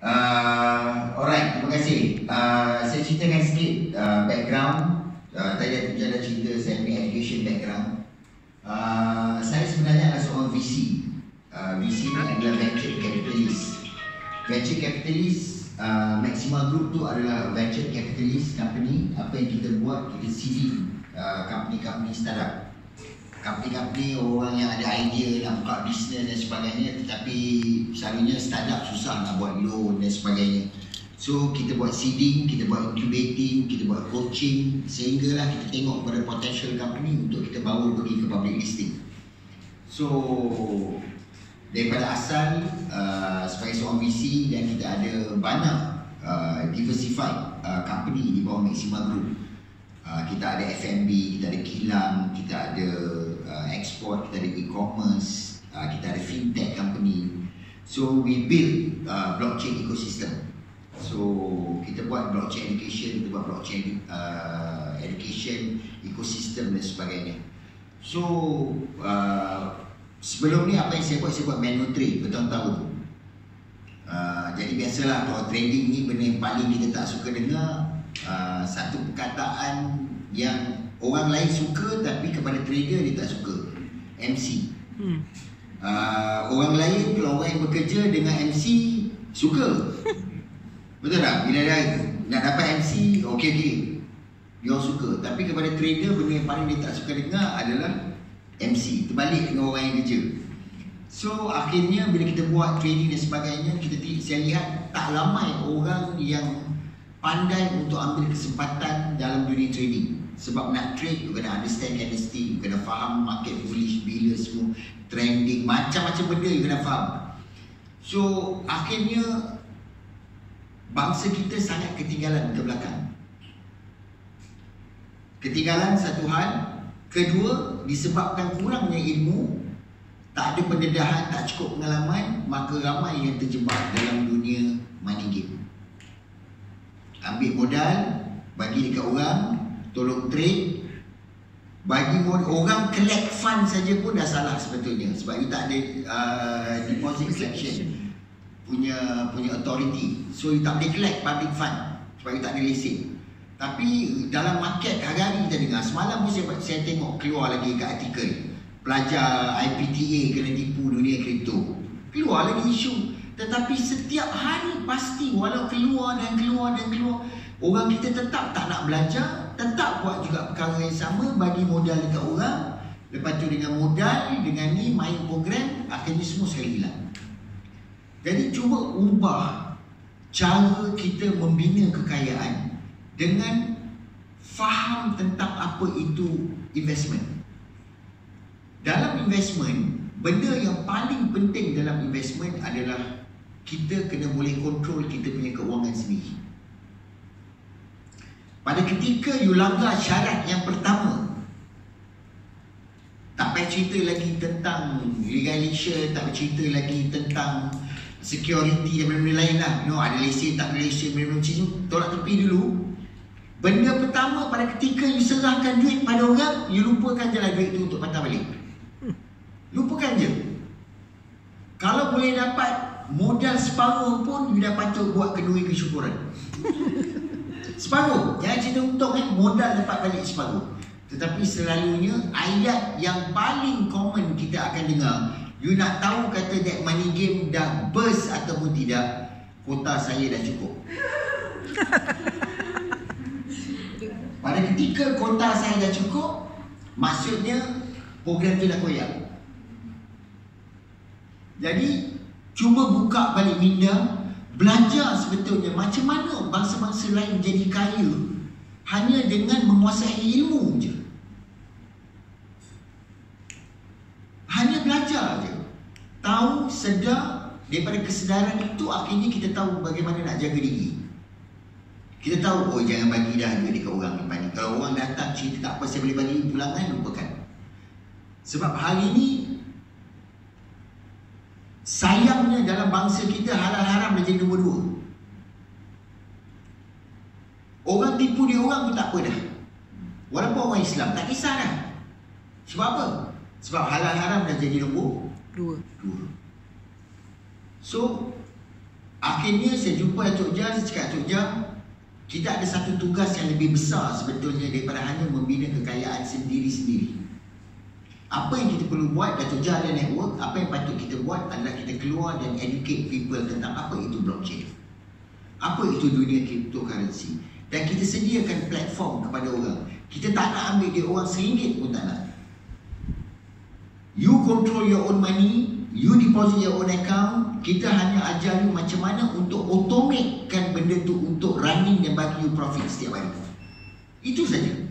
Alright, terima kasih. Saya ceritakan sikit background. Tadi ada cerita saya punya education background. Saya sebenarnya adalah seorang VC. VC ni adalah venture capitalist. Venture capitalist, Maxima Group tu adalah venture capitalist company. Apa yang kita buat, kita seeding company-company startup. Company-company orang yang ada idea nak buka bisnes dan sebagainya, tetapi selalunya startup susah nak buat loan dan sebagainya. So kita buat seeding, kita buat incubating, kita buat coaching, sehinggalah kita tengok pada potential company untuk kita bawa pergi ke public listing. So daripada asal sebagai seorang VC, dan kita ada banyak diversified company di bawah Maxima Group. Kita ada F&B, kita ada kilang, kita ada export, kita ada e-commerce, kita ada fintech company. So we build blockchain ecosystem. So kita buat blockchain education, kita buat blockchain education ecosystem dan sebagainya. So sebelum ni apa yang saya buat manual trade bertahun-tahun. Jadi biasalah kalau trading ni benda yang paling kita tak suka dengar. Satu perkataan yang orang lain suka tapi kepada trader dia tak suka, MC. Orang lain, kalau orang yang bekerja dengan MC suka. Betul tak? Bila dia nak dapat MC, okey, dia suka. Tapi kepada trader, benda yang paling dia tak suka dengar adalah MC. Terbalik dengan orang yang kerja. So akhirnya bila kita buat trading dan sebagainya, saya lihat tak ramai orang yang pandai untuk ambil kesempatan dalam dunia trading. Sebab nak trade, you kena understand candlestick, you kena faham market bullish bila semua, trending, macam-macam benda you kena faham. So akhirnya bangsa kita sangat ketinggalan ke belakang. Ketinggalan satu hal. Kedua, disebabkan kurangnya ilmu, tak ada pendedahan, tak cukup pengalaman, maka ramai yang terjebak dalam dunia money game. Ambil modal, bagi dekat orang, tolong trade, bagi orang collect fund saja pun dah salah sebetulnya. Sebab you tak ada deposit collection punya authority. So you tak boleh collect public fund sebab you tak ada lesen. Tapi dalam market hari-hari kita dengar, semalam pun saya tengok keluar lagi kat artikel, pelajar IPTA kena tipu dunia kripto. Keluar lagi isu. Tetapi setiap hari pasti walau keluar, orang kita tetap tak nak belajar, tetap buat juga perkara yang sama, bagi modal dekat orang. Lepas tu dengan modal, dengan ni main program, akhirnya semua sekali hilang. Jadi cuba ubah cara kita membina kekayaan dengan faham tentang apa itu investment. Dalam investment, benda yang paling penting dalam investment adalah kita kena boleh kontrol kita punya keuangan sendiri. Pada ketika you langgar syarat yang pertama, tak payah cerita lagi tentang legalisation, tak payah cerita lagi tentang security dan benda-benda lain lah. Ada lesen, tak ada lesen, benda-benda macam tu, tolak tepi dulu. Benda pertama, pada ketika you serahkan duit pada orang, you lupakan je lah duit tu untuk patah balik. Lupakan je. Kalau boleh dapat modal separuh pun, you dah patut buat kenduri kesyukuran. Separuh, jangan cerita untung modal dapat balik separuh. Tetapi selalunya ayat yang paling common kita akan dengar, you nak tahu kata that money game dah burst ataupun tidak, kota saya dah cukup. Pada ketika kota saya dah cukup, maksudnya program tu dah koyak. Jadi cuba buka balik minda, belajar sebetulnya macam mana bangsa-bangsa lain jadi kaya hanya dengan menguasai ilmu je. Hanya belajar je. Tahu, sedar, daripada kesedaran itu akhirnya kita tahu bagaimana nak jaga diri. Kita tahu, oh jangan bagi dah duit dekat orang lepas ni. Kalau orang datang cerita tak apa saya boleh bagi pulangan, lupakan. Sebab hari ini sayangnya dalam bangsa kita halal haram dah jadi nombor 2. Orang tipu dia orang pun tak apa dah. Walaupun orang Islam, tak kisah dah. Sebab apa? Sebab halal haram dah jadi nombor 2. So Akhirnya saya jumpa Datuk Jah, saya cakap Datuk Jah, kita ada satu tugas yang lebih besar sebetulnya daripada hanya membina kekayaan sendiri-sendiri. Apa yang kita perlu buat, Datuk Jah ada network, apa yang patut kita buat adalah kita keluar dan educate people tentang apa itu blockchain, apa itu dunia cryptocurrency, dan kita sediakan platform kepada orang. Kita tak nak ambil dia orang RM1 pun tak nak. You control your own money, you deposit your own account. Kita hanya ajar you macam mana untuk automatekan benda tu untuk running dan bagi you profit setiap hari. Itu saja.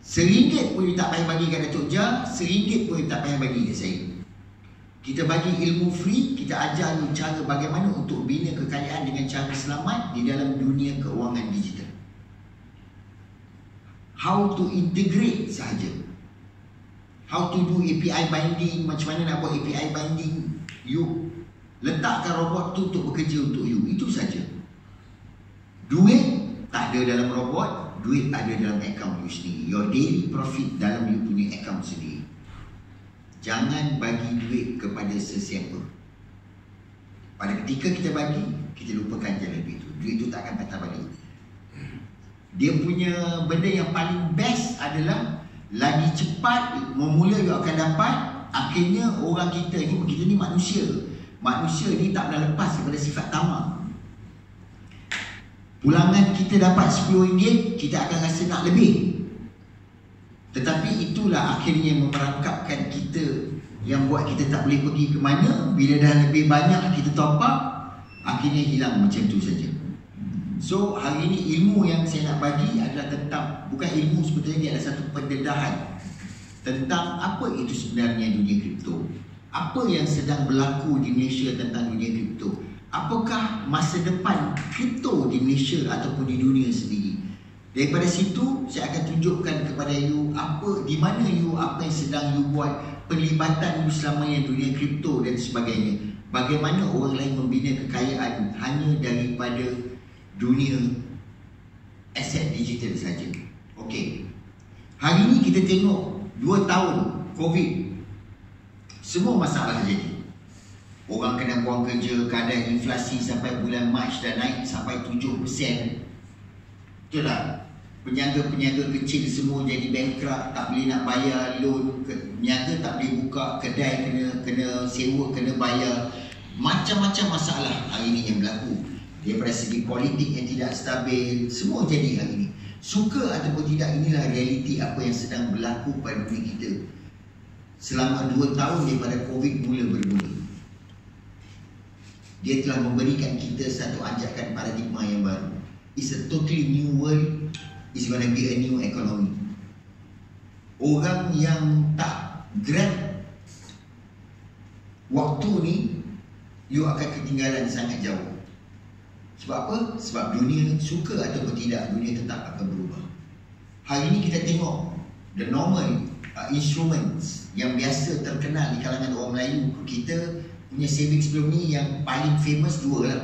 RM1 pun you tak payah bagi kat Datuk Jah, RM1 pun you tak payah bagi kat saya. Kita bagi ilmu free, kita ajar you cara bagaimana untuk bina kekayaan dengan cara selamat di dalam dunia keuangan digital. How to integrate sahaja. How to do API binding, macam mana nak buat API binding. You letakkan robot tu untuk bekerja untuk you. Itu saja. Duit tak ada dalam robot, duit ada dalam account you sendiri. Your daily profit dalam you punya account sendiri. Jangan bagi duit kepada sesiapa. Pada ketika kita bagi, kita lupakan jalan duit tu. Duit tu tak akan patah balik. Dia punya benda yang paling best adalah lagi cepat memula you akan dapat. Akhirnya orang kita ni manusia. Manusia ni tak pernah lepas daripada sifat tamak. Pulangan kita dapat RM10, kita akan rasa nak lebih. Tetapi itulah akhirnya yang memerangkapkan kita, yang buat kita tak boleh pergi ke mana. Bila dah lebih banyak kita top up, akhirnya hilang macam tu saja. So hari ini ilmu yang saya nak bagi adalah tentang, bukan ilmu sebetulnya, dia adalah satu pendedahan tentang apa itu sebenarnya dunia kripto. Apa yang sedang berlaku di Malaysia tentang dunia kripto. Apakah masa depan kripto di Malaysia ataupun di dunia sendiri. Daripada situ saya akan tunjukkan kepada you apa, di mana you, apa yang sedang you buat, pelibatan you selama yang dunia kripto dan sebagainya. Bagaimana orang lain membina kekayaan hanya daripada dunia aset digital saja. Okey. Hari ini kita tengok 2 tahun COVID, semua masalah jadi. Orang kena buang kerja, keadaan inflasi sampai bulan Mac dah naik sampai 7%. Betul tak? Peniaga-peniaga kecil semua jadi bankrupt, tak boleh nak bayar loan, peniaga tak boleh buka, kedai kena sewa, kena bayar. Macam-macam masalah hari ini yang berlaku. Daripada segi politik yang tidak stabil, semua jadi hari ini. Suka ataupun tidak, inilah realiti apa yang sedang berlaku pada dunia kita selama 2 tahun daripada COVID mula bermula. Dia telah memberikan kita satu ajakan paradigma yang baru. It's a totally new world. It's gonna be a new economy. Orang yang tak grab waktu ni, you akan ketinggalan sangat jauh. Sebab apa? Sebab dunia, suka ataupun tidak, dunia tetap akan berubah. Hari ini kita tengok the normal instruments yang biasa terkenal di kalangan orang Melayu. Kita punya saving sebelum ni yang paling famous dua lah,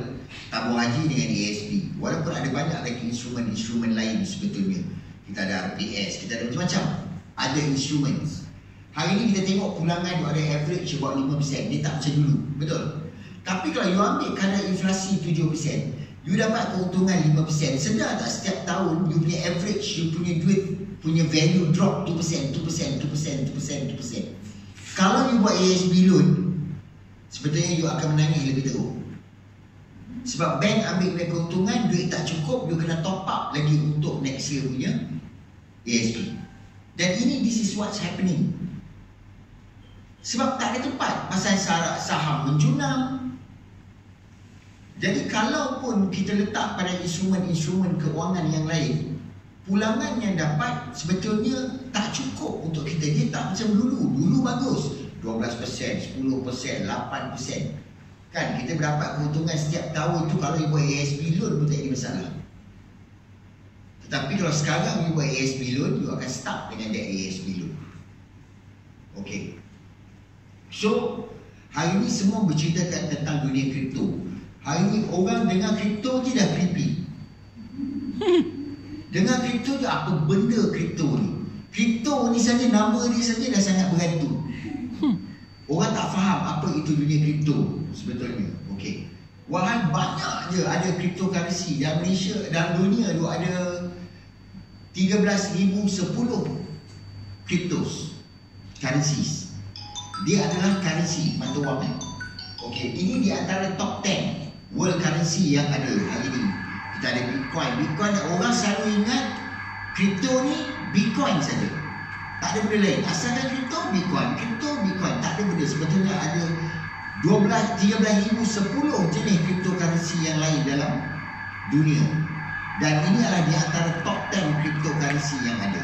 tabung haji dengan ASP. Walaupun ada banyak lagi instrumen-instrumen lain sebetulnya. Kita ada RPS, kita ada macam-macam. Ada instruments. Hari ini kita tengok pulangan ada average about 5%. Dia tak macam dulu, betul? Tapi kalau you ambil kadar inflasi 7%, you dapat keuntungan 5%. Sedar tak setiap tahun you punya average, you punya duit punya value drop 2%, 2%, 2%, 2%, 2%. Kalau you buat ASB loan, sebetulnya you akan menangis lebih teruk. Sebab bank ambil punya keuntungan, duit tak cukup, you kena top up lagi untuk next year punya ASB. Dan ini, this is what's happening. Sebab tak ada tempat, pasal saham menjunam. Jadi kalaupun kita letak pada instrumen-instrumen keuangan yang lain, pulangan yang dapat sebetulnya tak cukup untuk kita. Dia tak macam dulu. Dulu bagus, 12%, 10%, 8%. Kan kita berdapat keuntungan setiap tahun tu. Kalau you buat ASB loan pun tak ada masalah. Tetapi kalau sekarang you buat ASB loan, you akan stuck dengan that ASB loan. Okay. So hari ni semua berceritakan tentang dunia kripto. Hari ni orang dengar kripto je dah creepy. Dengar kripto je, apa benda kripto ni? Kripto ni saja, nama dia saja dah sangat berhantu. Orang tak faham apa itu dunia kripto sebetulnya. Okey. Walaupun banyak je ada cryptocurrency dalam Malaysia, dalam dunia tu ada 13,010 cryptos currencies. Dia adalah currency mata wang. Okey, ini di antara top 10 world currency yang ada hari ini. Kita ada Bitcoin. Bitcoin orang selalu ingat kripto ni Bitcoin saja. Tak ada benda lain. Asalkan kripto Bitcoin, kripto Bitcoin. Tak ada benda. Sebetulnya ada 13,010 jenis cryptocurrency yang lain dalam dunia. Dan ini adalah di antara top 10 cryptocurrency yang ada.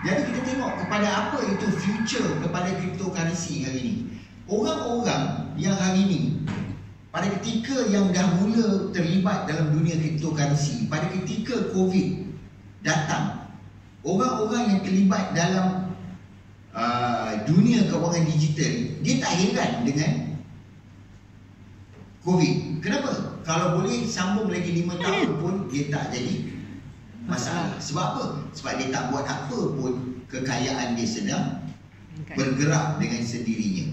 Jadi kita tengok kepada apa itu future kepada cryptocurrency hari ini. Orang-orang yang hari ini, pada ketika yang dah mula terlibat dalam dunia cryptocurrency, pada ketika COVID datang, orang-orang yang terlibat dalam dunia kewangan digital, dia tak heran dengan COVID. Kenapa? Kalau boleh sambung lagi 5 tahun pun dia tak jadi masalah. Sebab apa? Sebab dia tak buat apa pun, kekayaan dia sedang bergerak dengan sendirinya.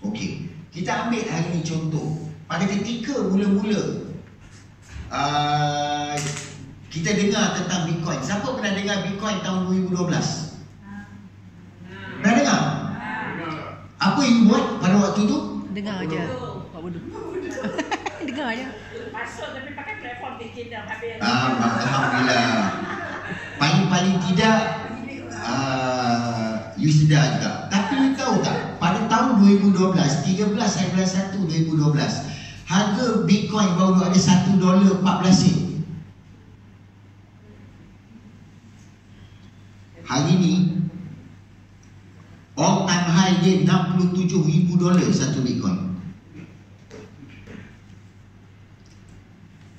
Okey, kita ambil hari ini contoh. Pada ketika mula-mula kita dengar tentang Bitcoin. Siapa pernah dengar Bitcoin tahun 2012? Pernah dengar? Apa yang buat pada waktu tu? Dengar aja. Buat bodoh. Dengar aja. Masuk tapi pakai platform digital habis. Alhamdulillah. Paling tidak you sedar juga. Tapi you tahu tak, pada tahun 2012, 13/11/2012, harga Bitcoin baru ada $1.14. Hari ni all time high dia $67,000 satu Bitcoin.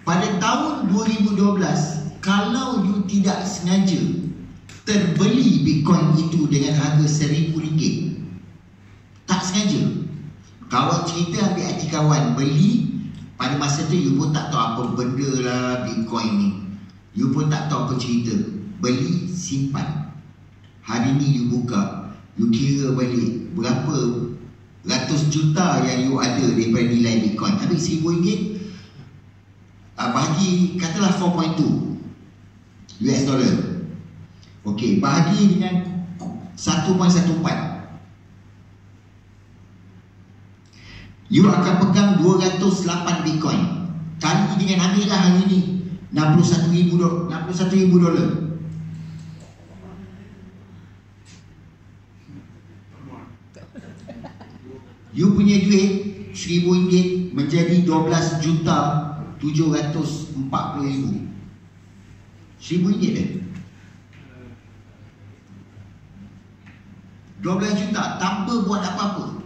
Pada tahun 2012, kalau you tidak sengaja terbeli Bitcoin itu dengan harga RM1,000, tak sengaja, kawan cerita ambil hati kawan beli, pada masa tu you pun tak tahu apa benda lah Bitcoin ni, you pun tak tahu apa cerita, beli simpan. Hari ni you buka, you kira balik berapa ratus juta yang you ada daripada nilai Bitcoin. Ambil RM1,000, bahagi katalah 4.2 US dollar. Okey, bahagi dengan 1.14, you akan pegang 208 Bitcoin. Kali dengan ambillah hari ni $61,000. You punya duit RM1,000 menjadi 12,740,000. RM1,000 dah 12 juta tanpa buat apa-apa.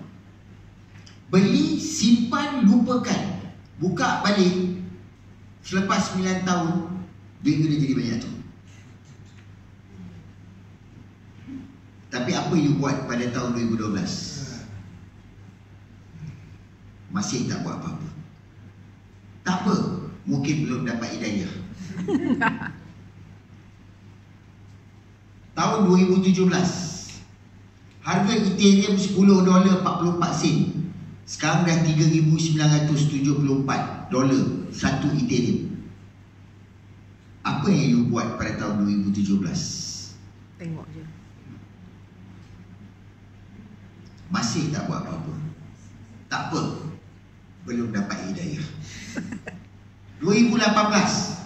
Beli, simpan, lupakan. Buka balik, selepas 9 tahun duit dia jadi banyak tu. Tapi apa you buat pada tahun 2012? Masih tak buat apa-apa. Tak apa, mungkin belum dapat hidayah. Tahun 2017, harga Ethereum $10.44. Sekarang dah $3,974 satu Ethereum. Apa yang you buat pada tahun 2017? Tengok je. Masih tak buat apa-apa. Tak apa, belum dapat hidayah. 2018,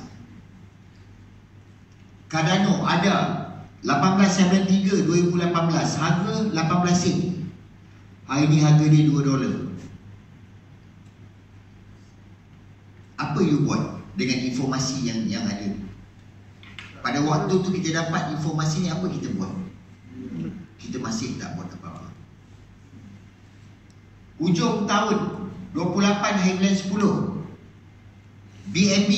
Cardano ada 18.93 2018, harga 18 sen. Hari ni harga dia $2. Apa you buat dengan informasi yang ada? Pada waktu tu kita dapat informasi ni, apa kita buat? Kita masih tak buat apa-apa. Hujung tahun 28 hari bulan 10, BNB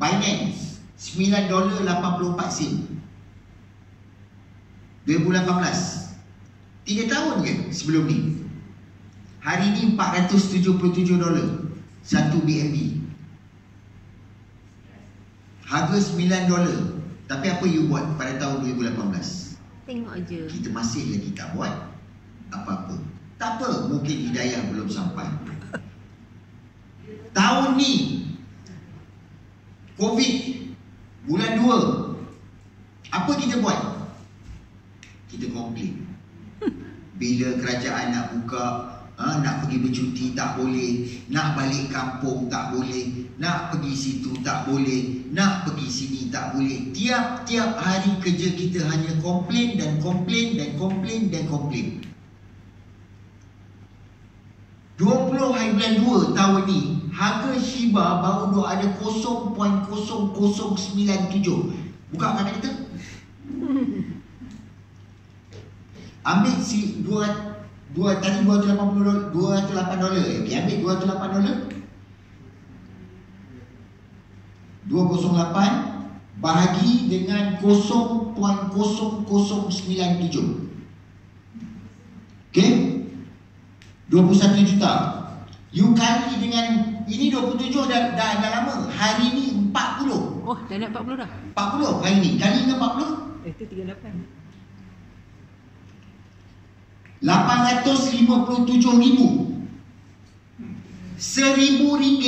Binance $9.84. 2018, 3 tahun ke sebelum ni. Hari ni $477 satu BNB. Harga $9. Tapi apa you buat pada tahun 2018? Tengok je. Kita masih lagi tak buat apa-apa. Tak apa, mungkin hidayah belum sampai. Tahun ni COVID bulan 2, apa kita buat? Kita komplain. Bila kerajaan nak buka, nak pergi bercuti tak boleh, nak balik kampung tak boleh, nak pergi situ tak boleh, nak pergi sini tak boleh. Tiap-tiap hari kerja kita hanya komplain dan komplain dan komplain dan komplain. 20 hari bulan 2 tahun ni, harga Shiba baru ada 0.0097. Buka kat kita. Ambil si 2 tadi $280, okay, ambil $208, 208 bahagi dengan 0.0097. Okay, 21 juta. You kali dengan ini 27 dah lama. Hari ni 40. Oh, dah nak 40 dah. 40 hari ni. Kali dengan 40 Itu 38. 857,000. RM1,000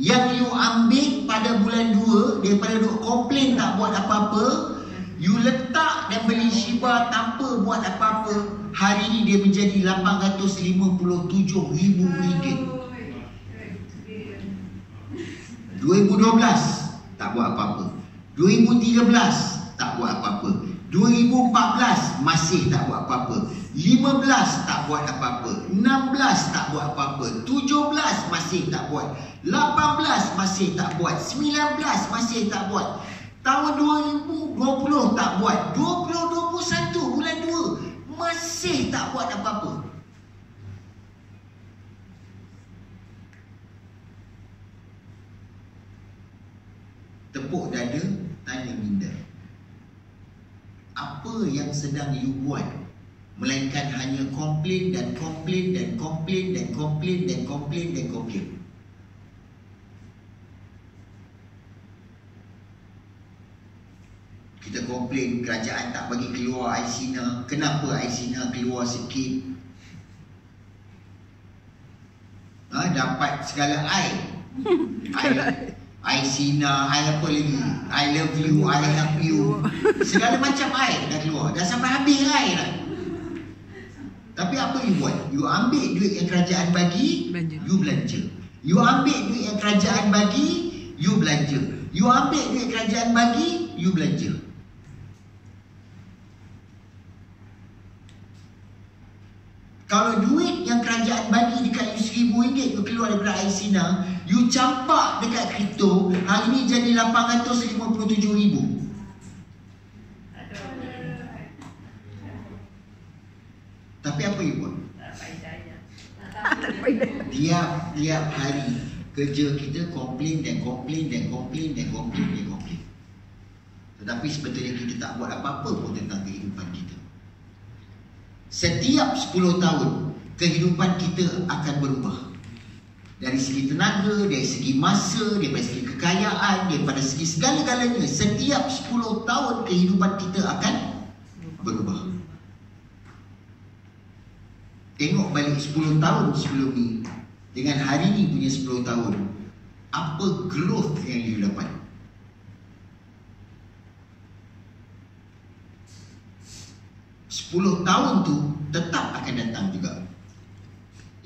yang you ambil pada bulan 2 daripada duk komplain tak buat apa-apa, you letak dan beli Shiba tanpa buat apa-apa. Hari ni dia menjadi RM857,000. 2012 tak buat apa-apa. 2013 tak buat apa-apa. 2014 masih tak buat apa-apa. 15 tak buat apa-apa. 16 tak buat apa-apa. 17 masih tak buat. 18 masih tak buat. 19 masih tak buat. Tahun 2020 tak buat. 2021 bulan 2 masih tak buat apa-apa. Tepuk dada, tanya minda. Apa yang sedang you buat? Melainkan hanya komplain dan komplain dan komplain dan komplain dan komplain dan komplain. Kita komplain kerajaan tak bagi keluar air Sina. Kenapa air Sina keluar sikit? Dapat segala air. Air Sina, air apa lagi? I love you, I help you. Segala macam air dah keluar. Dah sampai habis air dah. Tapi apa you buat? You ambil duit yang kerajaan bagi, Belanja. you belanja. You ambil duit yang kerajaan bagi, you belanja. You ambil duit kerajaan bagi, you belanja. Kalau duit yang kerajaan bagi dekat you RM1,000 you keluar daripada air Sina, you campak dekat kripto, hari ni jadi 857,000. Tapi apa you buat? Tiap hari kerja kita komplain dan komplain dan komplain dan komplain dan komplain. Tetapi sebetulnya kita tak buat apa-apa pun tentang kehidupan kita. Setiap 10 tahun kehidupan kita akan berubah. Dari segi tenaga, dari segi masa, daripada segi kekayaan, daripada segi segala-galanya. Setiap 10 tahun kehidupan kita akan berubah. Tengok balik 10 tahun sebelum ni dengan hari ni punya 10 tahun. Apa growth yang you dapat? Sepuluh tahun tu tetap akan datang juga.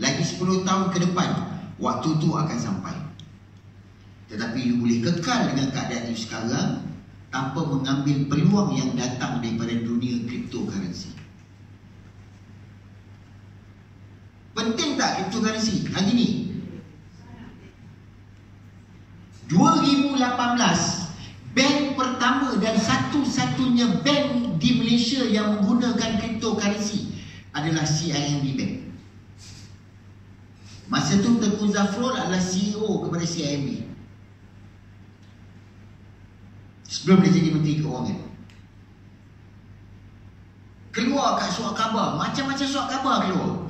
Lagi 10 tahun ke depan, waktu tu akan sampai. Tetapi you boleh kekal dengan keadaan you sekarang tanpa mengambil peluang yang datang daripada dunia cryptocurrency. Penting tak cryptocurrency hari ni? 2018, bank pertama dan satu-satunya bank di Malaysia yang menggunakan cryptocurrency adalah CIMB Bank. Masa tu Tengku Zafrul adalah CEO kepada CIMB sebelum dia jadi Menteri Keuangan. Keluar kat surat khabar, macam-macam surat khabar keluar.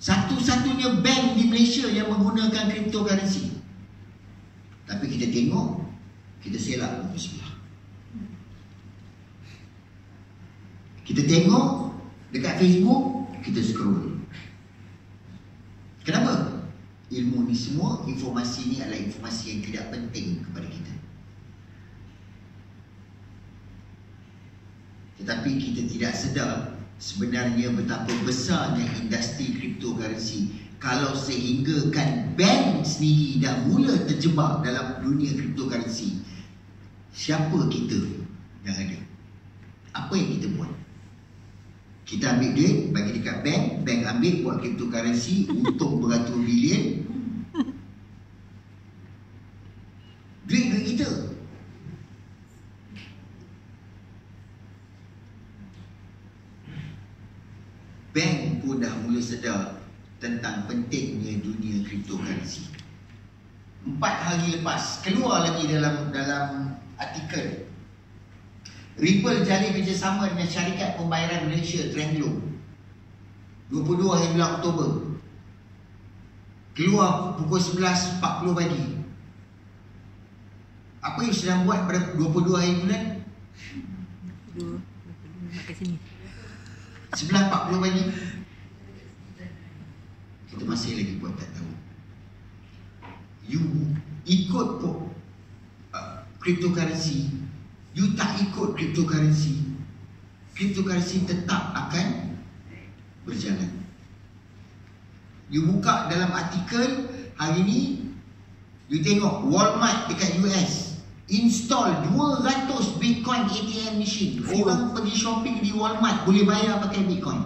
Satu-satunya bank di Malaysia yang menggunakan cryptocurrency. Tapi kita tengok, kita selak muka sebelah. Kita tengok Dekat Facebook, kita scroll. Kenapa? Ilmu ni semua, informasi ni adalah informasi yang tidak penting kepada kita. Tetapi kita tidak sedar sebenarnya betapa besarnya industri cryptocurrency. Kalau sehinggakan bank sendiri dah mula terjebak dalam dunia cryptocurrency, siapa kita yang ada? Apa yang kita buat? Kita ambil duit, bagi dekat bank, bank ambil buat cryptocurrency untuk beratus bilion. Duit kita. Bank pun dah mula sedar tentang pentingnya dunia cryptocurrency. 4 hari lepas, keluar lagi dalam artikel, Ripple jalin kerjasama dengan syarikat pembayaran Malaysia Trendlo 22 hari bulan Oktober. Keluar pukul 11.40 pagi. Apa yang sedang buat pada 22 hari bulan? Makan sini. 11.40 pagi. Kita masih lagi buat tak tahu. You ikut cryptocurrency, you tak ikut cryptocurrency, cryptocurrency tetap akan berjalan. You buka dalam artikel hari ni, you tengok Walmart dekat US install 200 Bitcoin ATM machine. Orang pergi shopping di Walmart boleh bayar pakai Bitcoin.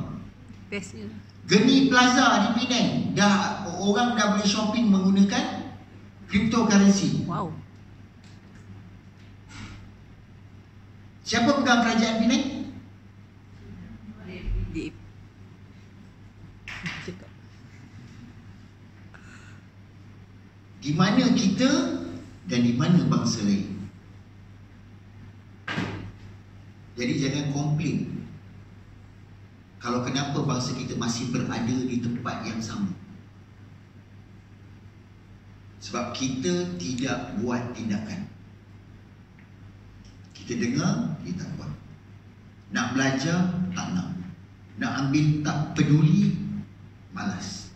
Bestnya. Geni Plaza di Penang, orang dah boleh shopping menggunakan cryptocurrency. Wow. Siapa pegang kerajaan Penang? Deep. Cakap. Di mana kita dan di mana bangsa lain. Jadi jangan komplain kalau kenapa bangsa kita masih berada di tempat yang sama. Sebab kita tidak buat tindakan. Kita dengar, kita tak buat. Nak belajar, tak nak. Nak ambil, tak peduli, malas.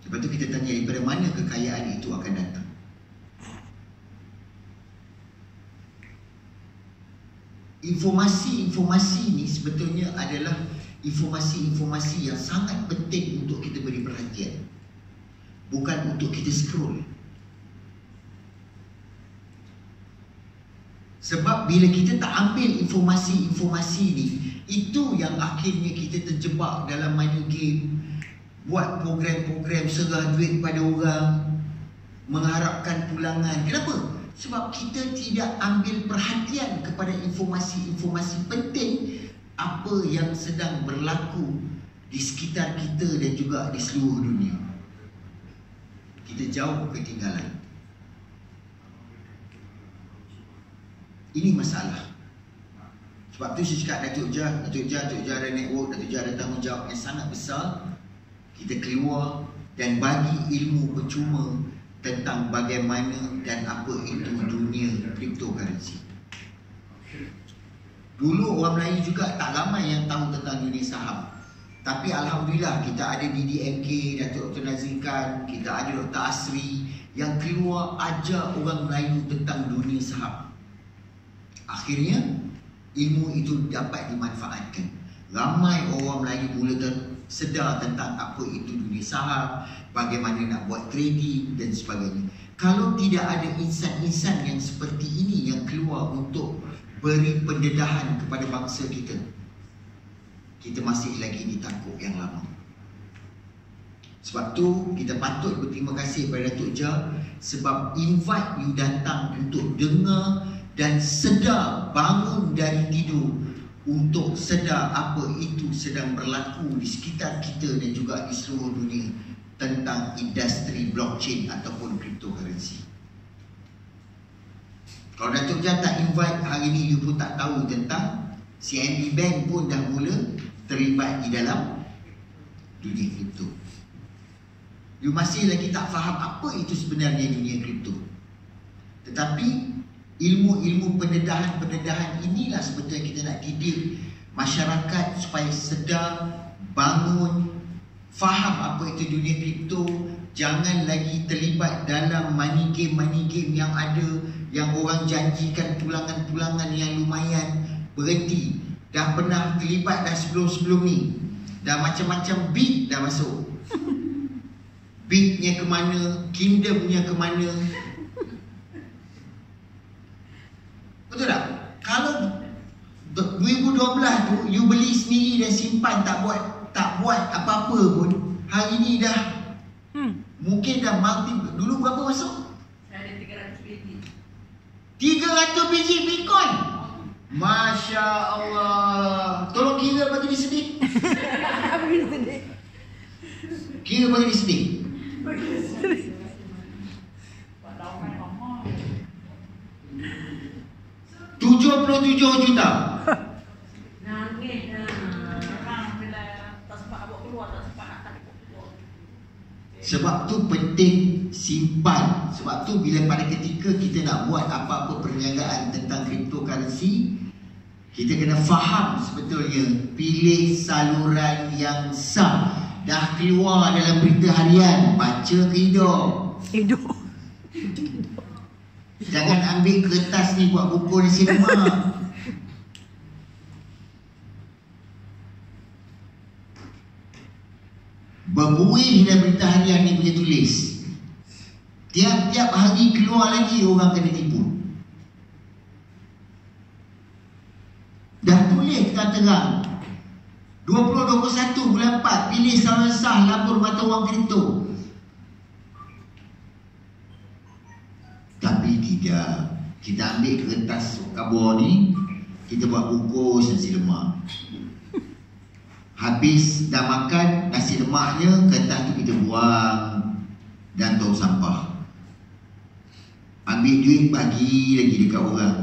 Lepas tu kita tanya, daripada mana kekayaan itu akan datang? Informasi-informasi ni sebetulnya adalah informasi-informasi yang sangat penting untuk kita beri perhatian. Bukan untuk kita scroll. Sebab bila kita tak ambil informasi-informasi ni, itu yang akhirnya kita terjebak dalam money game, buat program-program serah duit pada orang, mengharapkan pulangan. Kenapa? Sebab kita tidak ambil perhatian kepada informasi-informasi penting apa yang sedang berlaku di sekitar kita dan juga di seluruh dunia. Kita jauh ketinggalan. Ini masalah. Sebab tu saya cakap Datuk Jah ada network, Datuk Jah ada tanggungjawab yang sangat besar. Kita keluar dan bagi ilmu percuma tentang bagaimana dan apa itu dunia cryptocurrency. Dulu orang Melayu juga tak ramai yang tahu tentang dunia saham. Tapi Alhamdulillah kita ada DDMK, Datuk Dr. Nazir Khan, kita ada Dr. Asri yang keluar ajar orang Melayu tentang dunia saham. Akhirnya ilmu itu dapat dimanfaatkan. Ramai orang Melayu mula sedar tentang apa itu dunia saham, bagaimana nak buat trading dan sebagainya. Kalau tidak ada insan-insan yang seperti ini yang keluar untuk beri pendedahan kepada bangsa kita, kita masih lagi di tankuk yang lama. Sebab tu kita patut berterima kasih kepada Datuk Jah sebab invite you datang untuk dengar dan sedar, bangun dari tidur untuk sedar apa itu sedang berlaku di sekitar kita dan juga di seluruh dunia tentang industri blockchain ataupun cryptocurrency. Kalau Datuk Jah tak invite, hari ni you pun tak tahu tentang CIMB Bank pun dah mula terlibat di dalam dunia kripto. You masih lagi tak faham apa itu sebenarnya dunia kripto. Tetapi ilmu-ilmu pendedahan inilah sebetulnya kita nak didik masyarakat supaya sedar, bangun, faham apa itu dunia kripto. Jangan lagi terlibat dalam money game yang ada, yang orang janjikan pulangan-pulangan yang lumayan. Berhenti. Dah pernah terlibat dah sebelum ni. Dah macam-macam bid dah masuk. Bidnya ke mana, kingdomnya ke mana. Betul tak? Kalau 2012 tu you beli sendiri dan simpan, tak buat apa-apa pun, hari ni dah mungkin dah multi. Dulu berapa masuk? Saya ada 300 biji. 300 biji Bitcoin. Masya Allah. Tolong kira bagi dia sedih. Apa yang sedih? Kira bagi dia sedih. Walau main ngomong. 77 juta. Nangis memang bila tak sempat abang keluar, tak sempat nak tarik keluar. Sebab tu penting simpan. Sebab tu bila pada ketika kita nak buat apa-apa perniagaan tentang cryptocurrency, kita kena faham sebetulnya, pilih saluran yang sah. Dah keluar dalam berita harian, baca ke hidup. Hidup. Jangan ambil kertas ni buat buku nasi lemak. Berbuih dalam berita harian ni punya tulis. Tiap-tiap hari keluar lagi orang kena tipu. Dah tulis terang-terang 2021 bulan 4, pilih saluran sah labur mata wang kripto. Tapi tidak. Kita ambil kertas kabur ni, kita buat bungkus nasi lemak. Habis dah makan nasi lemaknya, kertas tu kita buang dan tong sampah. Ambil duit bagi lagi dekat orang.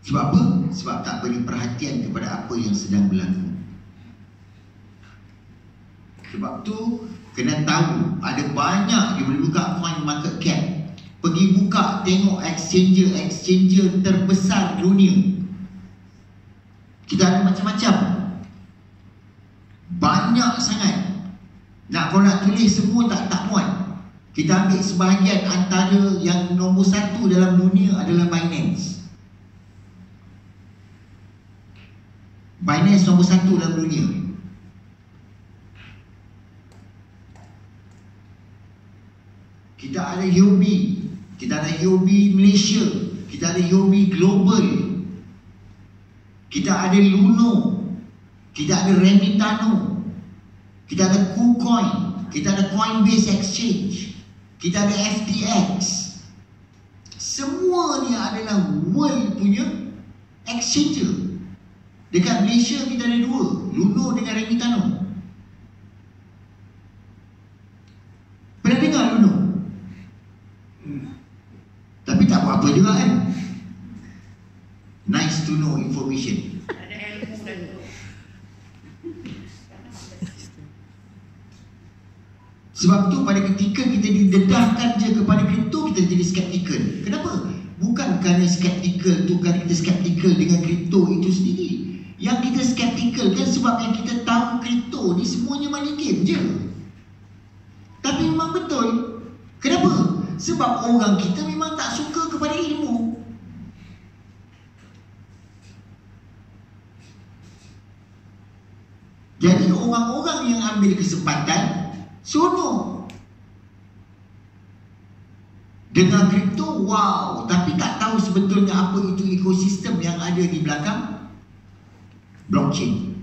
Sebab apa? Sebab tak beri perhatian kepada apa yang sedang berlaku. Sebab tu kena tahu ada banyak dia boleh buka coin market cap. Pergi buka tengok exchanger terbesar dunia. Kita ada macam-macam. Banyak sangat. Kalau nak tulis semua tak muat. Kita ambil sebahagian antara yang nombor 1 dalam dunia adalah Binance. Binance nombor 1 dalam dunia. Kita ada Huobi, kita ada Huobi Malaysia, kita ada Huobi Global, kita ada Luno, kita ada Remitano, kita ada KuCoin, kita ada Coinbase Exchange, kita ada FTX. Semua ni adalah world punya exchanger. Dekat Malaysia kita ada 2, Luno dengan Remitano. Pernah dengar Luno? Tapi tak buat apa juga kan. Nice to know information. Ada ilmu dan tu. Sebab tu pada ketika kita didedahkan je kepada kripto, kita jadi skeptikal. Kenapa? Bukan kerana skeptikal tu kerana kita skeptikal dengan kripto itu sendiri. Yang kita skeptikal kan sebab yang kita tahu kripto ni semuanya money game je. Tapi memang betul. Kenapa? Sebab orang kita memang tak suka kepada ilmu. Jadi orang-orang yang ambil kesempatan seronok dengan kripto, wow. Tapi tak tahu sebetulnya apa itu ekosistem yang ada di belakang blockchain.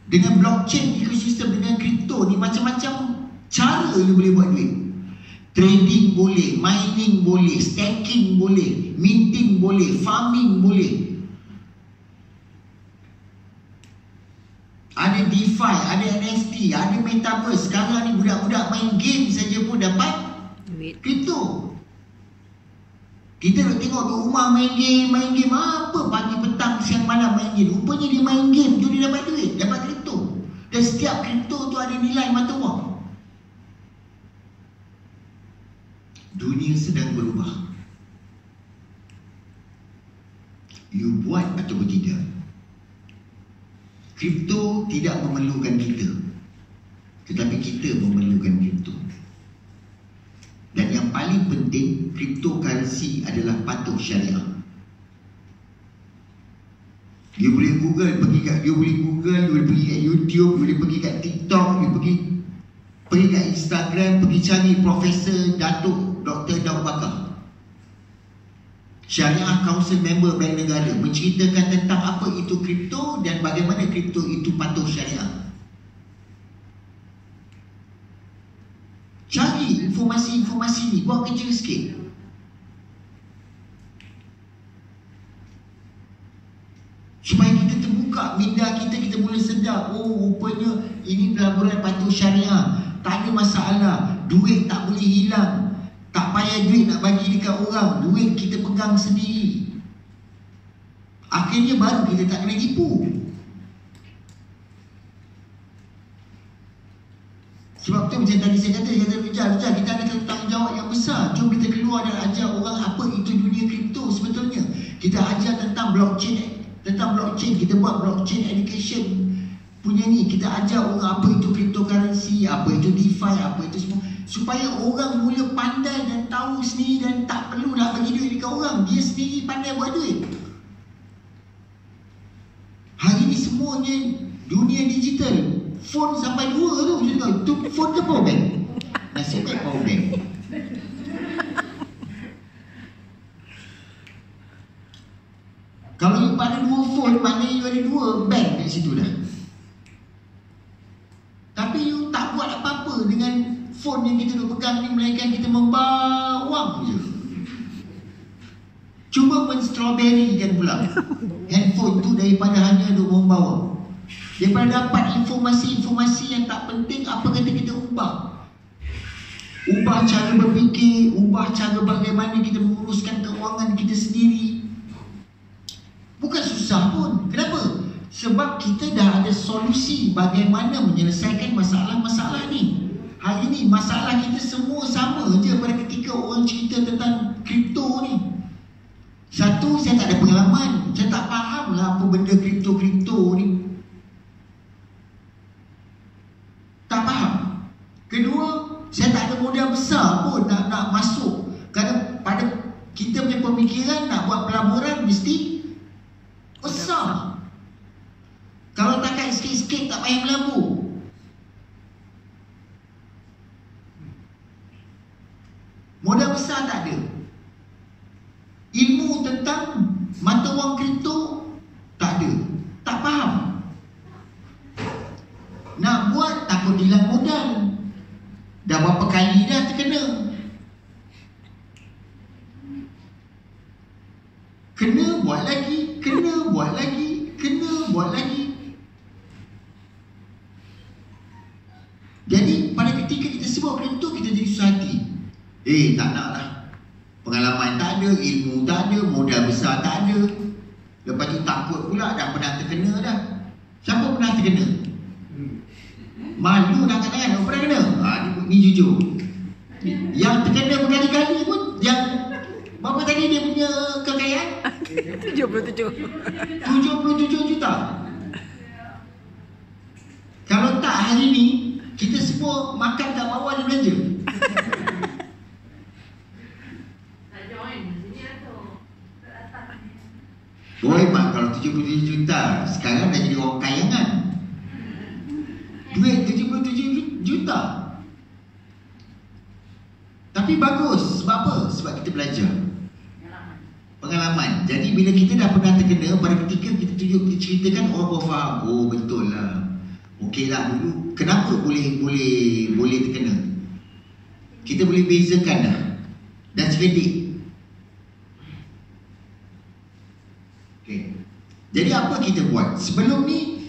Dengan blockchain ekosistem, dengan kripto ni macam-macam cara you boleh buat duit. Trading boleh, mining boleh, staking boleh, minting boleh, farming boleh. Ada DeFi, ada NFT, ada Metaverse. Sekarang ni budak-budak main game saja pun dapat Duit. kripto. Kita nak tengok di rumah main game apa, pagi petang siang malam main game. Rupanya dia main game tu dia dapat duit, dapat kripto. Dan setiap kripto tu ada nilai mata wang. dunia sedang berubah. You buat atau tidak, kripto tidak memerlukan kita, tetapi kita memerlukan kripto. Dan yang paling penting, cryptocurrency adalah patuh syariah. Dia boleh Google, dia boleh pergi kat YouTube, boleh pergi kat TikTok, dia pergi kat Instagram, pergi cari Profesor Datuk Dr. Daud Bakar, Syariah Council Member Bank Negara, menceritakan tentang apa itu kripto dan bagaimana kripto itu patuh syariah. Cari informasi-informasi ni, buat kerja sikit. Supaya kita terbuka minda kita mula sedar, oh rupanya ini pelaburan patuh syariah. Tak ada masalah, duit tak boleh hilang. Tak payah duit nak bagi dekat orang, duit kita pegang sendiri. Akhirnya baru kita tak kena tipu. Sebab tu macam tadi saya kata Rijal, kita ada tanggungjawab yang besar. Jom kita keluar dan ajar orang apa itu dunia kripto sebetulnya. Kita ajar tentang blockchain, kita buat blockchain education punya ni. Kita ajar orang apa itu cryptocurrency, apa itu DeFi, apa itu semua, supaya orang mula pandai dan tahu sendiri dan tak perlu nak bagi duit dekat orang. Dia sendiri pandai buat duit. Hari ni semuanya dunia digital. Phone sampai 2 tu, tu phone ke power bank? Nasib baik power bank. Kalau you ada 2 phone, maknanya you ada 2 bank kat situ dah. Tapi you tak buat apa-apa dengan phone yang kita duk pegang ni, melainkan kita membawang je. Cuba men-strawberry-kan pula handphone tu daripada hanya duk membawang. Daripada dapat informasi-informasi yang tak penting, apa kata kita ubah? Ubah cara berfikir, ubah cara bagaimana kita menguruskan keuangan kita sendiri. Bukan susah pun. Kenapa? Sebab kita dah ada solusi bagaimana menyelesaikan masalah-masalah ni. Hari ni masalah kita semua sama je pada ketika orang cerita tentang kripto ni. Satu, saya tak ada pengalaman. Saya tak faham lah apa benda kripto-kripto ni. Tak faham. Kedua, saya tak ada modal besar pun nak masuk. Kerana pada kita punya pemikiran nak buat pelaburan mesti besar. Kalau takat sikit-sikit tak payah melabur. Modal besar tak ada. Ilmu tentang mata wang kripto tak ada. Tak faham. Nak buat takut hilang modal. Dah berapa kali dah terkena. Kena buat lagi, kena buat lagi, kena buat lagi. Jadi pada ketika kita sebut kripto, kita jadi susah hati. Tak nak lah. Pengalaman tak ada, ilmu tak ada, modal besar tak ada. Lepas tu takut pula, dah pernah terkena dah. Siapa pernah terkena? Malu nak katakan, apa pernah kena? Ni jujur. Yang terkena berkali-kali pun, yang berapa tadi dia punya kekayaan? 77 juta. Kalau tak hari ni, kita semua makan kat bawah dan belanja. Boy mak, kalau 77 juta sekarang dah jadi orang kayangan. Duit 77 juta. Tapi bagus. Sebab apa? Sebab kita belajar pengalaman. Jadi bila kita dah pernah terkena, pada ketika kita ceritakan, orang baru faham. Oh betul lah. Okey lah dulu. Kenapa boleh terkena? Kita boleh bezakan dah. Dah cerdik. Okay. Jadi apa kita buat? Sebelum ni,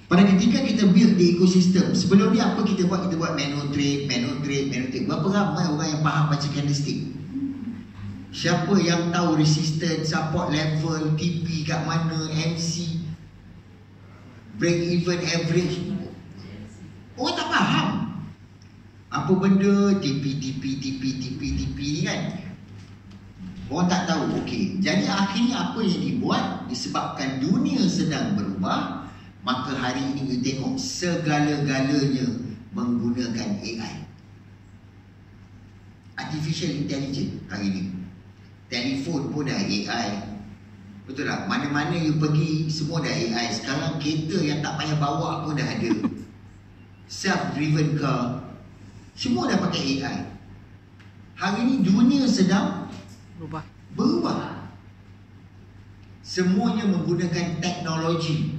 pada ketika kita build di ekosistem, sebelum ni apa kita buat? Kita buat manual trade. Berapa ramai orang yang faham baca candlestick? Siapa yang tahu resistance, support level, TP kat mana, MC, break even, average? Orang tak faham. Apa benda tipi ni kan? Orang tak tahu. Okey. Jadi akhirnya apa yang dibuat? Disebabkan dunia sedang berubah, maka hari ini you tengok segala-galanya menggunakan AI. Artificial Intelligence hari ini. Telefon pun dah AI. Betul tak? Mana-mana you pergi semua dah AI. Sekarang kereta yang tak payah bawa pun dah ada. Self-driven car. Semua dah pakai AI. Hari ini dunia sedang berubah. Semuanya menggunakan teknologi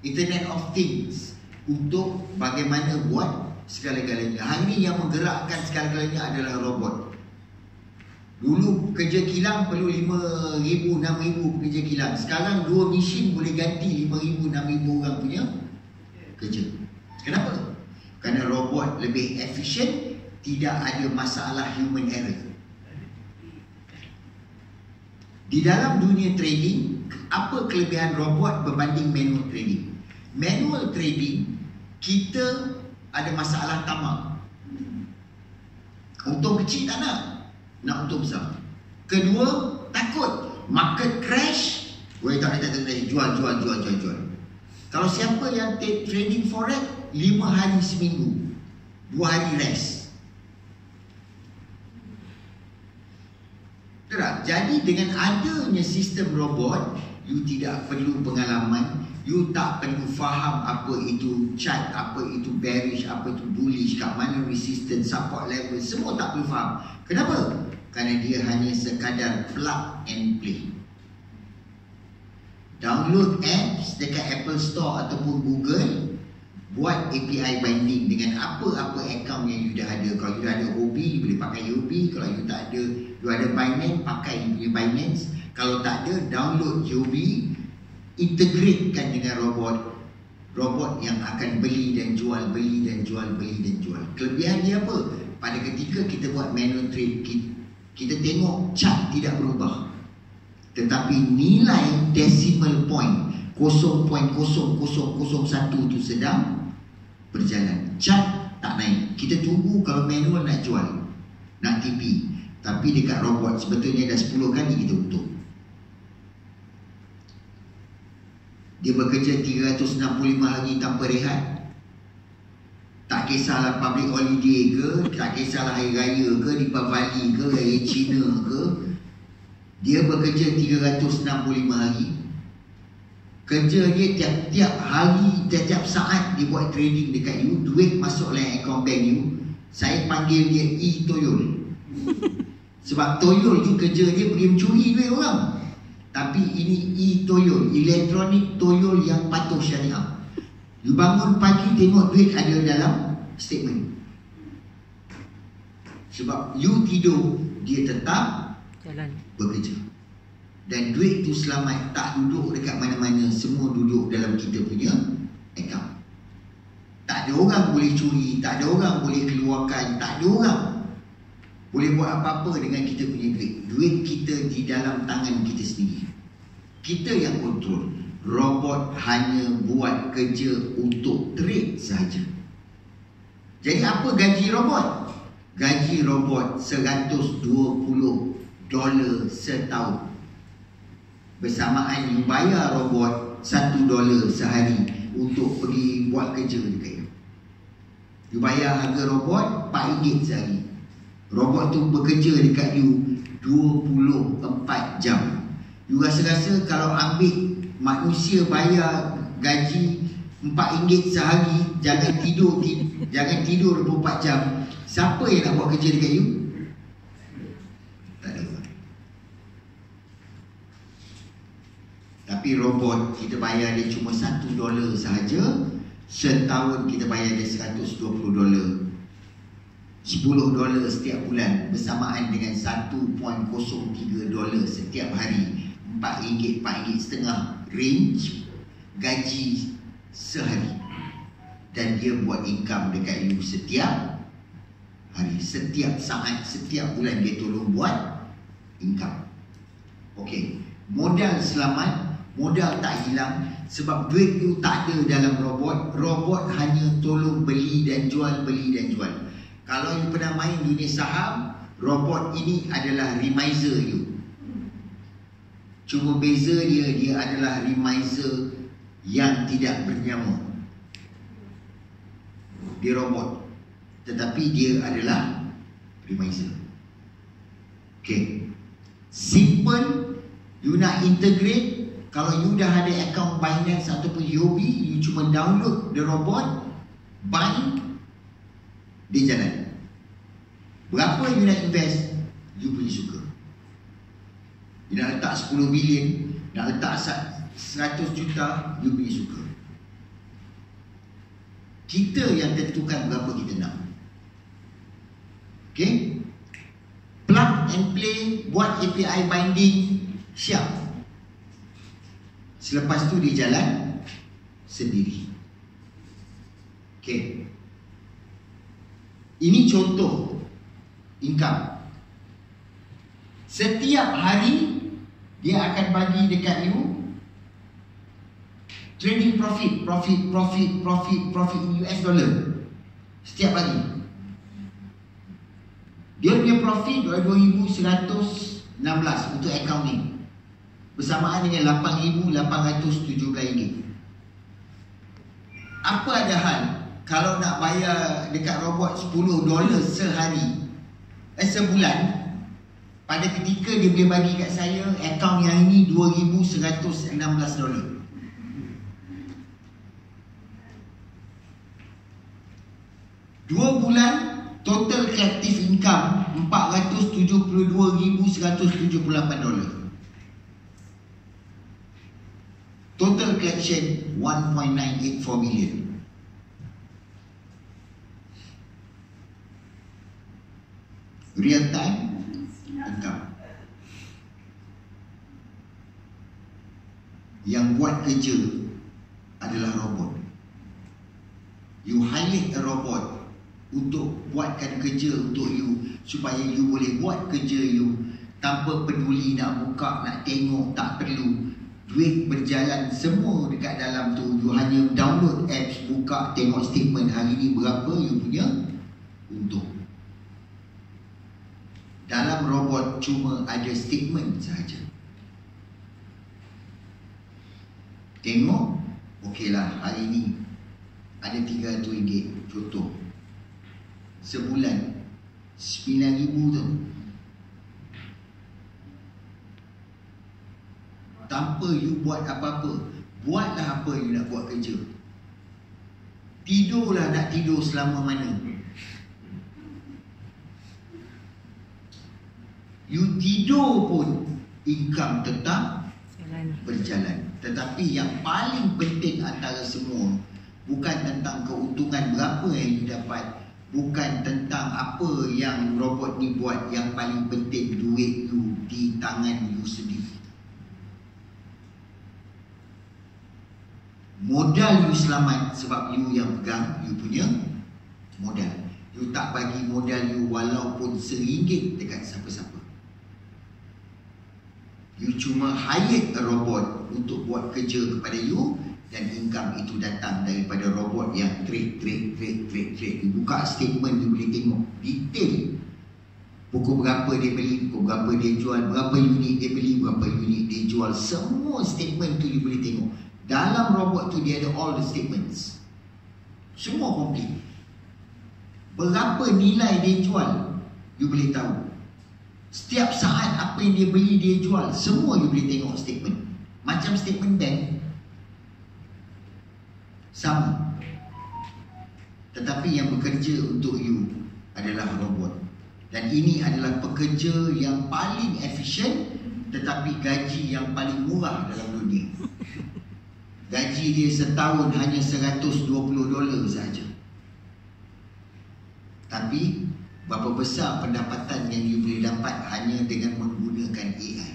Internet of Things untuk bagaimana buat segala-galanya. Hari ini yang menggerakkan segala-galanya adalah robot. Dulu kerja kilang perlu 5,000, 6,000 kerja kilang. Sekarang 2 mesin boleh ganti 5,000, 6,000 orang punya kerja. Kenapa? Kerana robot lebih efisien, tidak ada masalah human error. Di dalam dunia trading, apa kelebihan robot berbanding manual trading? Manual trading, kita ada masalah tamak. Untung kecil tak nak untung besar. Kedua, takut market crash, tak jual. Kalau siapa yang trading forex 5 hari seminggu, 2 hari rest. Jadi dengan adanya sistem robot, you tidak perlu pengalaman, you tak perlu faham apa itu chart, apa itu bearish, apa itu bullish, kat mana resistance, support level, semua tak perlu faham. Kenapa? Kerana dia hanya sekadar plug and play. Download apps dekat Apple Store ataupun Google, buat API binding dengan apa-apa account yang you dah ada. Kalau you dah ada OB, you boleh pakai OB. Kalau you tak ada, you ada Binance, pakai you punya Binance. Kalau tak ada, download OB, integratekan dengan robot yang akan beli dan jual, beli dan jual, beli dan jual. Kelebihan dia apa? Pada ketika kita buat manual trade, kita tengok chart tidak berubah, tetapi nilai decimal point 0.0001 tu sedang berjalan. Chart tak naik. Kita tunggu kalau manual nak jual, nak TP. Tapi dekat robot sebetulnya dah 10 kali kita untung. Dia bekerja 365 hari tanpa rehat. Tak kisahlah public holiday ke, tak kisahlah hari raya ke, Deepavali ke, hari Cina ke, dia bekerja 365 hari. Kerja dia tiap-tiap hari, tiap-tiap saat dia buat trading dekat you. Duit masuk dalam account bank you. Saya panggil dia e-toyol. Sebab toyol ni kerja dia pergi mencuri duit orang. Tapi ini e-toyol, elektronik toyol yang patuh syariah. You bangun pagi tengok duit ada dalam statement. Sebab you tidur, dia tetap jalan bekerja. Dan duit tu selamat, tak duduk dekat mana-mana, semua duduk dalam kita punya account. Tak ada orang boleh curi, tak ada orang boleh keluarkan, tak ada orang boleh buat apa-apa dengan kita punya duit. Duit kita di dalam tangan kita sendiri. Kita yang kontrol. Robot hanya buat kerja untuk trade sahaja. Jadi apa gaji robot? Gaji robot $120 setahun. Bersamaan you bayar robot $1 sehari untuk pergi buat kerja dekat you. You bayar harga robot RM4 sehari. Robot tu bekerja dekat you 24 jam. You rasa-rasa kalau ambil manusia bayar gaji RM4 sehari, jangan tidur 24 jam, siapa yang nak buat kerja dekat you? Tak ada. Tapi robot kita bayar dia cuma $1 sahaja. Setahun kita bayar dia $120, $10 setiap bulan, bersamaan dengan $1.03 setiap hari. RM4, RM4.50 range gaji sehari. Dan dia buat income dekat you setiap hari, setiap saat, setiap bulan dia tolong buat income. Okey, modal selamat, modal tak hilang. Sebab duit you tak ada dalam robot. Robot hanya tolong beli dan jual, beli dan jual. Kalau you pernah main dunia saham, robot ini adalah remiser you. Cuma beza dia adalah remiser yang tidak bernyawa. Dia robot, tetapi dia adalah remiser. Okay, simple. You nak integrate, kalau you dah ada account Binance ataupun UOB, you cuma download the robot, bind, dia jalan. Berapa you nak invest, you punya suka. You nak letak 10 bilion, nak letak 100 juta, you punya suka. Kita yang tentukan berapa kita nak. Okay, plug and play, buat API binding, siap. Selepas tu dia jalan sendiri. Okay, ini contoh income. Setiap hari dia akan bagi dekat you trading profit in US dollar setiap hari. Dia punya profit 2,116 untuk account ni, bersamaan dengan RM8,817. Apa ada hal kalau nak bayar dekat robot $10 sehari, sebulan, pada ketika dia boleh bagi kat saya akaun yang ini $2,116. 2 bulan total collective income $472,178. Total collection 1.984 million. Real time income. Yang buat kerja adalah robot. You hire a robot untuk buatkan kerja untuk you, supaya you boleh buat kerja you tanpa peduli nak buka, nak tengok, tak perlu. Duit berjalan semua dekat dalam tu. You hanya download apps, buka, tengok statement hari ni berapa you punya untung. Dalam robot cuma ada statement sahaja. Tengok, okeylah hari ni ada RM300, contoh. Sebulan RM9,000 tu. Tanpa you buat apa-apa. Buatlah apa you nak buat kerja. Tidurlah nak tidur selama mana. You tidur pun income tetap berjalan. Tetapi yang paling penting antara semua, bukan tentang keuntungan berapa yang you dapat, bukan tentang apa yang robot ni buat. Yang paling penting duit you di tangan you sendiri. Modal you selamat sebab you yang pegang you punya modal. You tak bagi modal you walaupun RM1 dekat siapa-siapa. You cuma hire a robot untuk buat kerja kepada you, dan income itu datang daripada robot yang trade. You buka statement, you boleh tengok detail. Pukul berapa dia beli, pukul berapa dia jual, berapa unit dia beli, berapa unit dia jual. Semua statement tu you boleh tengok. Dalam robot tu dia ada all the statements. Semua complete. Berapa nilai dia jual, you boleh tahu. Setiap saat apa yang dia beli, dia jual, semua you boleh tengok statement. Macam statement bank, sama. Tetapi yang bekerja untuk you adalah robot. Dan ini adalah pekerja yang paling efisien, tetapi gaji yang paling murah dalam dunia. Gaji dia setahun hanya $120 saja. Tapi berapa besar pendapatan yang you boleh dapat hanya dengan menggunakan AI.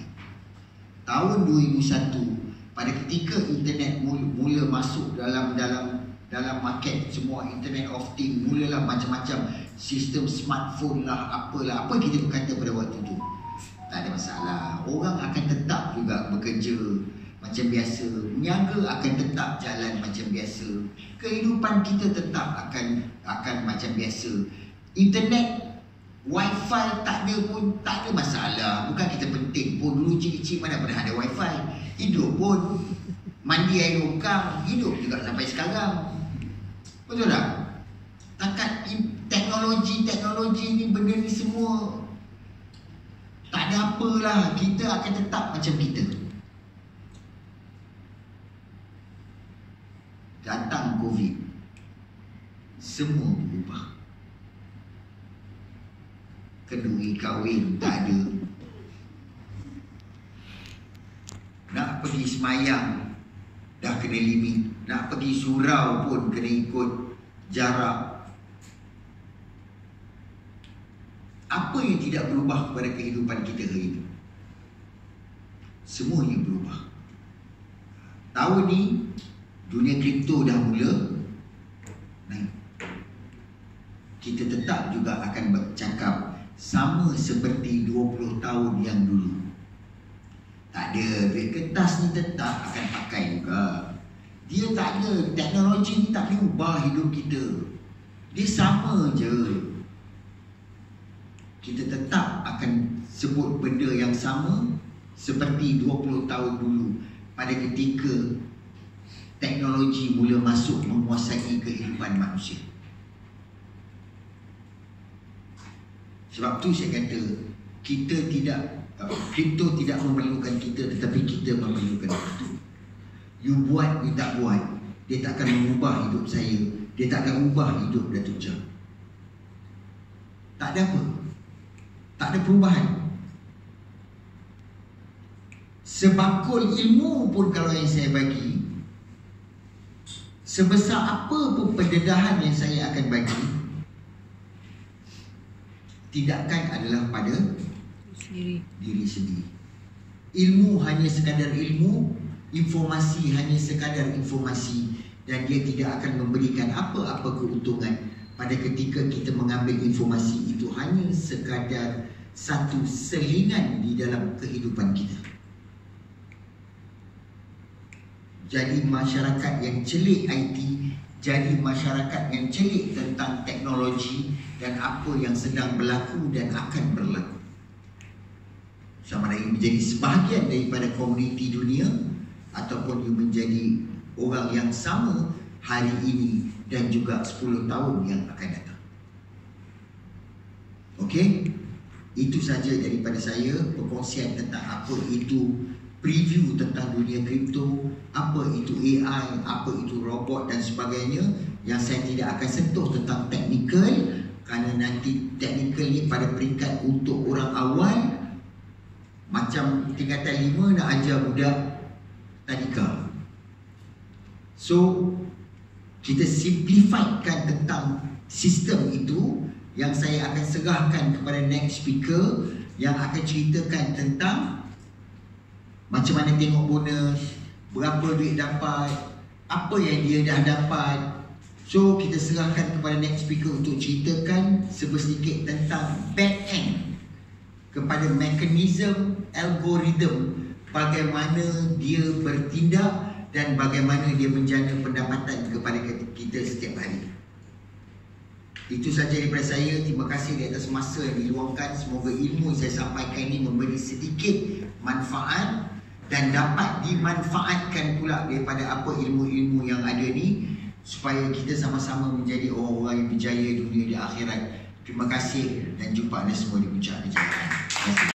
Tahun 2001, pada ketika internet mula masuk dalam market, semua internet of things, mulalah macam-macam sistem smartphone lah, apalah, apa kita berkata pada waktu tu, tak ada masalah. Orang akan tetap juga bekerja macam biasa, niaga akan tetap jalan macam biasa, kehidupan kita tetap akan macam biasa. Internet, wifi tak ada pun tak ada masalah. Bukan kita penting pun. Dulu cik-cik mana pernah ada wifi. Hidup pun mandi air longkang, hidup juga sampai sekarang. Betul tak? Takat teknologi ni, benda ni semua tak ada apalah. Kita akan tetap macam kita. Datang COVID, semua berubah. Kenduri kahwin tak ada. Nak pergi semayang dah kena limit. Nak pergi surau pun kena ikut jarak. Apa yang tidak berubah kepada kehidupan kita hari ini? Semuanya berubah. Tahun ni dunia kripto dah mula naik. Kita tetap juga akan bercakap sama seperti 20 tahun yang dulu. Tak ada, duit kertas ni tetap akan pakai juga. Dia tak ada, teknologi ni tak boleh ubah hidup kita. Dia sama je. Kita tetap akan sebut benda yang sama seperti 20 tahun dulu, pada ketika teknologi mula masuk menguasai kehidupan manusia. Sebab tu saya kata, kita tidak, kripto tidak memerlukan kita, tetapi kita memerlukan kripto. You buat, you tak buat, dia tak akan mengubah hidup saya. Dia tak akan ubah hidup Datuk Jah. Tak ada apa. Tak ada perubahan. Sebakul ilmu pun kalau yang saya bagi, sebesar apa pun pendedahan yang saya akan bagi, tindakan adalah pada diri sendiri. Ilmu hanya sekadar ilmu, informasi hanya sekadar informasi, dan dia tidak akan memberikan apa-apa keuntungan pada ketika kita mengambil informasi itu hanya sekadar satu selingan di dalam kehidupan kita. Jadi masyarakat yang celik IT, jadi masyarakat yang celik tentang teknologi dan apa yang sedang berlaku dan akan berlaku. Sama ada menjadi sebahagian daripada komuniti dunia ataupun you menjadi orang yang sama hari ini dan juga 10 tahun yang akan datang. Okey? Itu saja daripada saya, perkongsian tentang apa itu preview tentang dunia kripto, apa itu AI, apa itu robot dan sebagainya, yang saya tidak akan sentuh tentang teknikal, kerana nanti teknikal ni pada peringkat untuk orang awal, macam tingkatan 5 nak ajar budak tadika. So kita simplifikan tentang sistem itu, yang saya akan serahkan kepada next speaker yang akan ceritakan tentang macam mana tengok bonus, berapa duit dapat, apa yang dia dah dapat. So kita serahkan kepada next speaker untuk ceritakan sedikit tentang back end, kepada mekanisme algoritma, bagaimana dia bertindak dan bagaimana dia menjana pendapatan kepada kita setiap hari. Itu saja daripada saya. Terima kasih di atas masa yang diluangkan. Semoga ilmu yang saya sampaikan ini memberi sedikit manfaat dan dapat dimanfaatkan pula daripada apa ilmu-ilmu yang ada ni, supaya kita sama-sama menjadi orang-orang yang berjaya dunia di akhirat. Terima kasih dan jumpa anda semua di puncak kejayaan. Terima kasih.